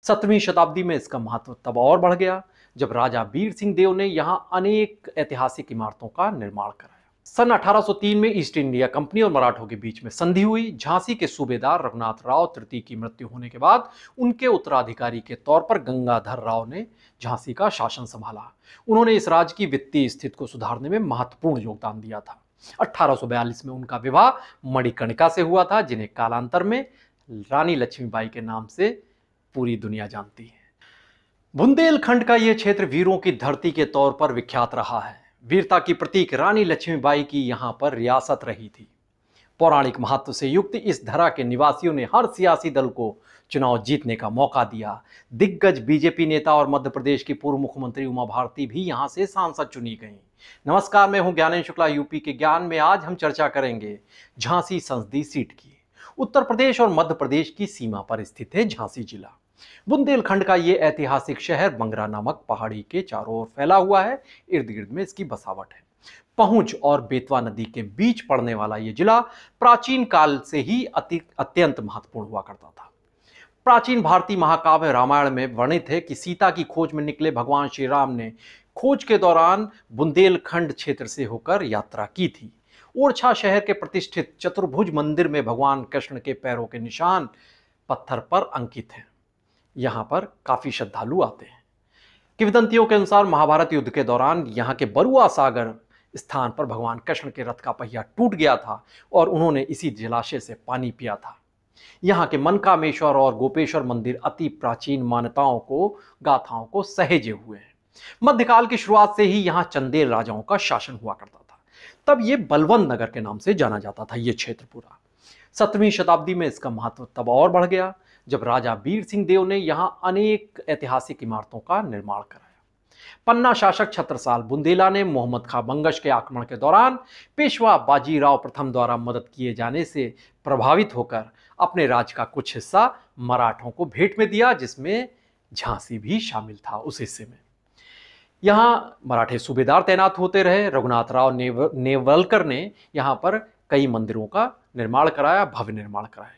17वीं शताब्दी में इसका महत्व तब और बढ़ गया जब राजा वीर सिंह देव ने यहां अनेक ऐतिहासिक इमारतों का निर्माण कराया। सन 1803 में ईस्ट इंडिया कंपनी और मराठों के बीच में संधि हुई। झांसी के सूबेदार रघुनाथ राव तृतीय की मृत्यु होने के बाद उनके उत्तराधिकारी के तौर पर गंगाधर राव ने झांसी का शासन संभाला। उन्होंने इस राज्य की वित्तीय स्थिति को सुधारने में महत्वपूर्ण योगदान दिया था। 1842 में उनका विवाह मणिकर्णिका से हुआ था, जिन्हें कालांतर में रानी लक्ष्मीबाई के नाम से पूरी दुनिया जानती है। बुंदेलखंड का यह क्षेत्र वीरों की धरती के तौर पर विख्यात रहा है। वीरता की प्रतीक रानी लक्ष्मीबाई की यहां पर रियासत रही थी। पौराणिक महत्व से युक्त इस धरा के निवासियों ने हर सियासी दल को चुनाव जीतने का मौका दिया। दिग्गज बीजेपी नेता और मध्य प्रदेश की पूर्व मुख्यमंत्री उमा भारती भी यहां से सांसद चुनी गईं। नमस्कार, मैं हूं ज्ञानेंद्र शुक्ला। यूपी के ज्ञान में आज हम चर्चा करेंगे झांसी संसदीय सीट की। उत्तर प्रदेश और मध्य प्रदेश की सीमा पर स्थित है झांसी जिला। बुंदेलखंड का यह ऐतिहासिक शहर बंगरा नामक पहाड़ी के चारों ओर फैला हुआ है। इर्द गिर्द में इसकी बसावट है। पहुंच और बेतवा नदी के बीच पड़ने वाला यह जिला प्राचीन काल से ही अत्यंत महत्वपूर्ण हुआ करता था। प्राचीन भारतीय महाकाव्य रामायण में वर्णित है कि सीता की खोज में निकले भगवान श्री राम ने खोज के दौरान बुंदेलखंड क्षेत्र से होकर यात्रा की थी। ओरछा शहर के प्रतिष्ठित चतुर्भुज मंदिर में भगवान कृष्ण के पैरों के निशान पत्थर पर अंकित हैं। यहां पर काफी श्रद्धालु आते हैं। किंवदंतियों के अनुसार महाभारत युद्ध के दौरान यहां के बरुआ सागर स्थान पर भगवान कृष्ण के रथ का पहिया टूट गया था और उन्होंने इसी जलाशय से पानी पिया था। यहां के मनकामेश्वर और गोपेश्वर मंदिर अति प्राचीन मान्यताओं को गाथाओं को सहेजे हुए हैं। मध्यकाल की शुरुआत से ही यहां चंदेल राजाओं का शासन हुआ करता था। तब यह बलवंत नगर के नाम से जाना जाता था। यह क्षेत्र पूरा 17वीं शताब्दी में इसका महत्व तब और बढ़ गया जब राजा वीर सिंह देव ने यहां अनेक ऐतिहासिक इमारतों का निर्माण कराया। पन्ना शासक छत्रसाल बुंदेला ने मोहम्मद खां बंगश के आक्रमण के दौरान पेशवा बाजीराव प्रथम द्वारा मदद किए जाने से प्रभावित होकर अपने राज्य का कुछ हिस्सा मराठों को भेंट में दिया, जिसमें झांसी भी शामिल था। उस हिस्से में यहां मराठे सूबेदार तैनात होते रहे। रघुनाथ राव नेवलकर ने यहां पर कई मंदिरों का निर्माण कराया, भव्य निर्माण कराया।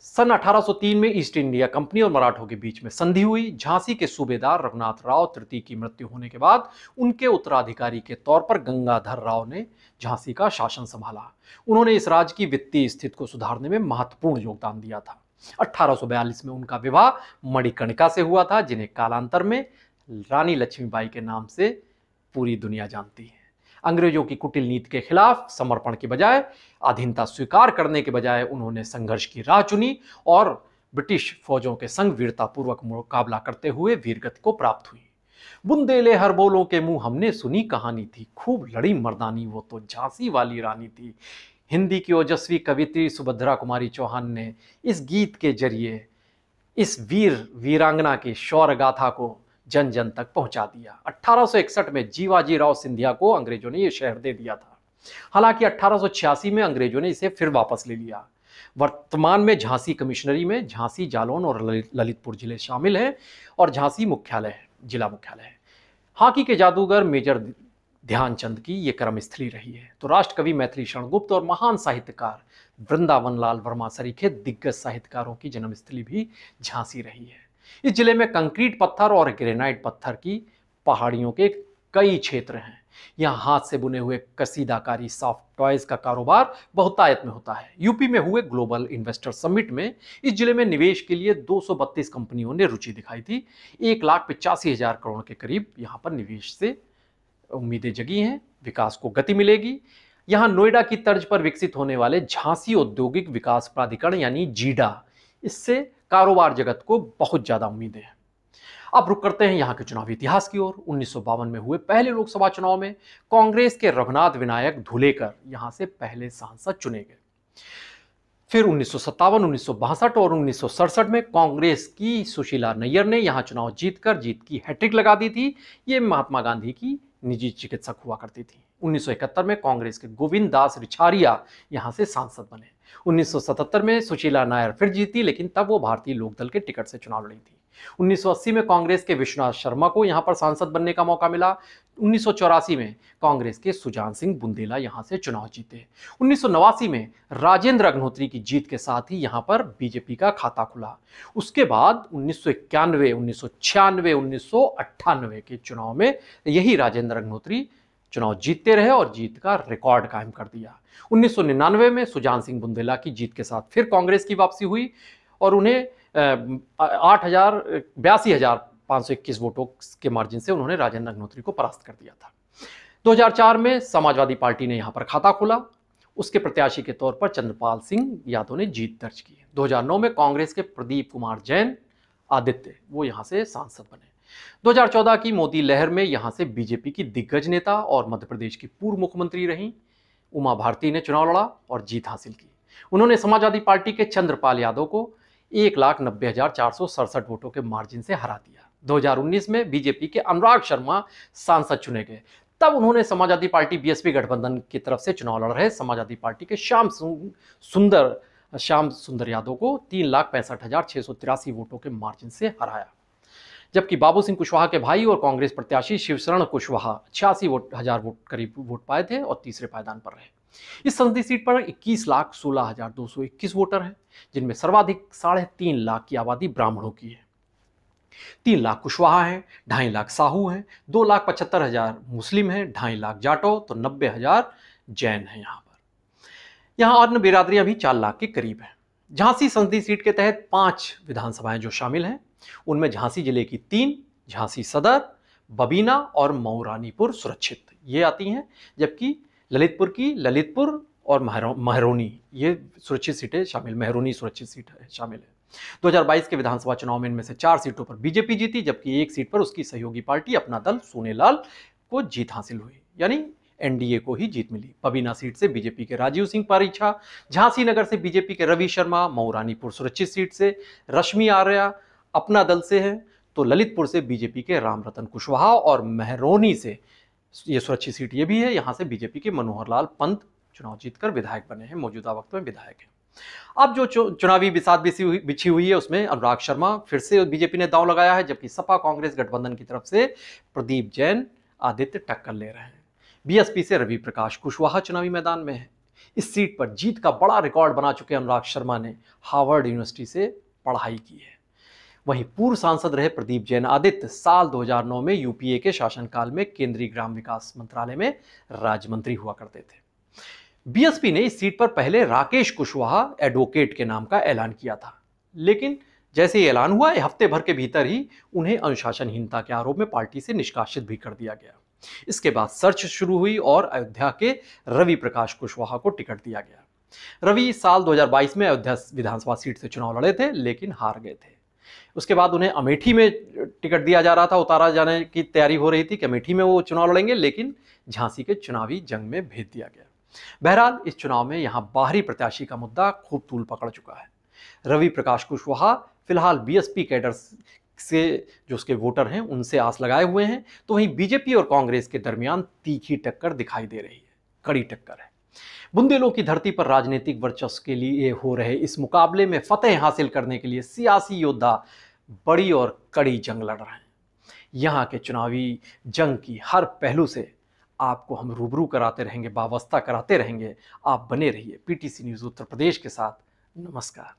सन 1803 में ईस्ट इंडिया कंपनी और मराठों के बीच में संधि हुई। झांसी के सूबेदार रघुनाथ राव तृतीय की मृत्यु होने के बाद उनके उत्तराधिकारी के तौर पर गंगाधर राव ने झांसी का शासन संभाला। उन्होंने इस राज्य की वित्तीय स्थिति को सुधारने में महत्वपूर्ण योगदान दिया था। 1842 में उनका विवाह मणिकर्णिका से हुआ था, जिन्हें कालांतर में रानी लक्ष्मीबाई के नाम से पूरी दुनिया जानती है। अंग्रेजों की कुटिल नीति के खिलाफ समर्पण के बजाय, अधीनता स्वीकार करने के बजाय उन्होंने संघर्ष की राह चुनी और ब्रिटिश फौजों के संग वीरतापूर्वक मुकाबला करते हुए वीरगति को प्राप्त हुई। बुंदेले हर बोलों के मुंह हमने सुनी कहानी थी, खूब लड़ी मर्दानी वो तो झांसी वाली रानी थी। हिंदी की ओजस्वी कवित्री सुभद्रा कुमारी चौहान ने इस गीत के जरिए इस वीरांगना की शौर्य गाथा को जन जन तक पहुंचा दिया। 1861 में जीवाजी राव सिंधिया को अंग्रेजों ने यह शहर दे दिया था। हालांकि 1886 में अंग्रेजों ने इसे फिर वापस ले लिया। वर्तमान में झांसी कमिश्नरी में झांसी, जालौन और ललितपुर जिले शामिल हैं और झांसी मुख्यालय है, जिला मुख्यालय है। हॉकी के जादूगर मेजर ध्यानचंद की यह कर्मस्थली रही है। तो राष्ट्रकवि मैथिली शरण गुप्त और महान साहित्यकार वृंदावन लाल वर्मा सरीखे दिग्गज साहित्यकारों की जन्मस्थली भी झांसी रही है। इस जिले में कंक्रीट पत्थर और ग्रेनाइट पत्थर की पहाड़ियों के कई क्षेत्र हैं। यहाँ हाथ से बुने हुए कसीदाकारी सॉफ्ट टॉयज का कारोबार बहुतायत में होता है। यूपी में हुए ग्लोबल इन्वेस्टर समिट में इस जिले में निवेश के लिए 232 कंपनियों ने रुचि दिखाई थी। 1,85,000 करोड़ के करीब यहाँ पर निवेश से उम्मीदें जगी हैं। विकास को गति मिलेगी। यहाँ नोएडा की तर्ज पर विकसित होने वाले झांसी औद्योगिक विकास प्राधिकरण यानी जीडा, इससे कारोबार जगत को बहुत ज्यादा उम्मीदें हैं। अब रुक करते हैं यहाँ के चुनावी इतिहास की ओर। 1952 में हुए पहले लोकसभा चुनाव में कांग्रेस के रघुनाथ विनायक धुलेकर यहाँ से पहले सांसद चुने गए। फिर 1957, 1962 और 1967 में कांग्रेस की सुशीला नैयर ने यहाँ चुनाव जीतकर जीत की हैट्रिक लगा दी थी। ये महात्मा गांधी की निजी चिकित्सक हुआ करती थी। 1971 में कांग्रेस के गोविंद दास रिछारिया यहाँ से सांसद बने। 1977 में सुशीला नायर फिर जीती, लेकिन तब वो भारतीय लोकदल के टिकट से चुनाव लड़ी थी। 1980 में कांग्रेस के विश्वनाथ शर्मा को यहां पर सांसद बनने का मौका मिला। 1984 में कांग्रेस के सुजान सिंह बुंदेला यहां से चुनाव जीते। 1989 में राजेंद्र अग्निहोत्री की जीत के साथ ही यहां पर बीजेपी का खाता खुला। उसके बाद 1991, 1996, 1998 के चुनाव में यही राजेंद्र अग्निहोत्री चुनाव जीतते रहे और जीत का रिकॉर्ड कायम कर दिया। 1999 में सुजान सिंह बुंदेला की जीत के साथ फिर कांग्रेस की वापसी हुई और उन्हें 82,521 वोटों के मार्जिन से उन्होंने राजेंद्र अग्निहोत्री को परास्त कर दिया था। 2004 में समाजवादी पार्टी ने यहां पर खाता खोला। उसके प्रत्याशी के तौर पर चंद्रपाल सिंह यादव ने जीत दर्ज की। 2009 में कांग्रेस के प्रदीप कुमार जैन आदित्य वो यहां से सांसद बने। 2014 की मोदी लहर में यहां से बीजेपी की दिग्गज नेता और मध्य प्रदेश की पूर्व मुख्यमंत्री रहीं उमा भारती ने चुनाव लड़ा और जीत हासिल की। उन्होंने समाजवादी पार्टी के चंद्रपाल यादव को 1,90,467 वोटों के मार्जिन से हरा दिया। 2019 में बीजेपी के अनुराग शर्मा सांसद चुने गए। तब उन्होंने समाजवादी पार्टी बीएसपी गठबंधन की तरफ से चुनाव लड़ रहे समाजवादी पार्टी के श्याम सुंदर यादव को 3,65,683 वोटों के मार्जिन से हराया। जबकि बाबू सिंह कुशवाहा के भाई और कांग्रेस प्रत्याशी शिवशरण कुशवाहा 86,000 वोट करीब वोट पाए थे और तीसरे पायदान पर रहे। इस संसदीय सीट पर 21,16,221 वोटर हैं, जिनमें सर्वाधिक 3.5 लाख की आबादी ब्राह्मणों की है। 3 लाख कुशवाहा हैं, 2.5 लाख साहू हैं, 2,75,000 मुस्लिम हैं, 2.5 लाख जाटो, तो 90,000 जैन हैं। यहाँ अन्य बिरादरियां भी 4 लाख के करीब हैं। झांसी संसदीय सीट के तहत 5 विधानसभाएं जो शामिल हैं, उनमें झांसी जिले की 3, झांसी सदर, बबीना और मऊरानीपुर सुरक्षित ये आती हैं, जबकि ललितपुर की ललितपुर और महरौनी ये सुरक्षित सीटें शामिल, महरौनी सुरक्षित सीट शामिल है। 2022 के विधानसभा चुनाव में इनमें से 4 सीटों पर बीजेपी जीती, जबकि 1 सीट पर उसकी सहयोगी पार्टी अपना दल सोनेलाल को जीत हासिल हुई, यानी एनडीए को ही जीत मिली। बबीना सीट से बीजेपी के राजीव सिंह पारीछा, झांसी नगर से बीजेपी के रवि शर्मा, मऊरानीपुर सुरक्षित सीट से रश्मि आर्या अपना दल से है, तो ललितपुर से बीजेपी के रामरतन कुशवाहा और महरौनी से ये सुरक्षित सीट ये भी है, यहां से बीजेपी के मनोहर लाल पंत चुनाव जीतकर विधायक बने हैं, मौजूदा वक्त में विधायक हैं। अब जो चुनावी बिसात बिछी हुई है उसमें अनुराग शर्मा फिर से बीजेपी ने दांव लगाया है, जबकि सपा कांग्रेस गठबंधन की तरफ से प्रदीप जैन आदित्य टक्कर ले रहे हैं। बीएसपी से रवि प्रकाश कुशवाहा चुनावी मैदान में है। इस सीट पर जीत का बड़ा रिकॉर्ड बना चुके अनुराग शर्मा ने हार्वर्ड यूनिवर्सिटी से पढ़ाई की है। वहीं पूर्व सांसद रहे प्रदीप जैन आदित्य साल 2009 में यूपीए के शासनकाल में केंद्रीय ग्राम विकास मंत्रालय में राज्य मंत्री हुआ करते थे। बीएसपी ने इस सीट पर पहले राकेश कुशवाहा एडवोकेट के नाम का ऐलान किया था, लेकिन जैसे ही ऐलान हुआ हफ्ते भर के भीतर ही उन्हें अनुशासनहीनता के आरोप में पार्टी से निष्कासित भी कर दिया गया। इसके बाद सर्च शुरू हुई और अयोध्या के रवि प्रकाश कुशवाहा को टिकट दिया गया। रवि साल 2022 में अयोध्या विधानसभा सीट से चुनाव लड़े थे, लेकिन हार गए थे। उसके बाद उन्हें अमेठी में टिकट दिया जा रहा था, उतारा जाने की तैयारी हो रही थी कि अमेठी में वो चुनाव लड़ेंगे, लेकिन झांसी के चुनावी जंग में भेज दिया गया। बहरहाल इस चुनाव में यहां बाहरी प्रत्याशी का मुद्दा खूब तूल पकड़ चुका है। रवि प्रकाश कुशवाहा फिलहाल बीएसपी कैडर से जो उसके वोटर हैं उनसे आस लगाए हुए हैं, तो वहीं बीजेपी और कांग्रेस के दरमियान तीखी टक्कर दिखाई दे रही है, कड़ी टक्कर है। बुंदेलों की धरती पर राजनीतिक वर्चस्व के लिए हो रहे इस मुकाबले में फतेह हासिल करने के लिए सियासी योद्धा बड़ी और कड़ी जंग लड़ रहे हैं। यहाँ के चुनावी जंग की हर पहलू से आपको हम रूबरू कराते रहेंगे, वाबस्ता कराते रहेंगे। आप बने रहिए पीटीसी न्यूज़ उत्तर प्रदेश के साथ। नमस्कार।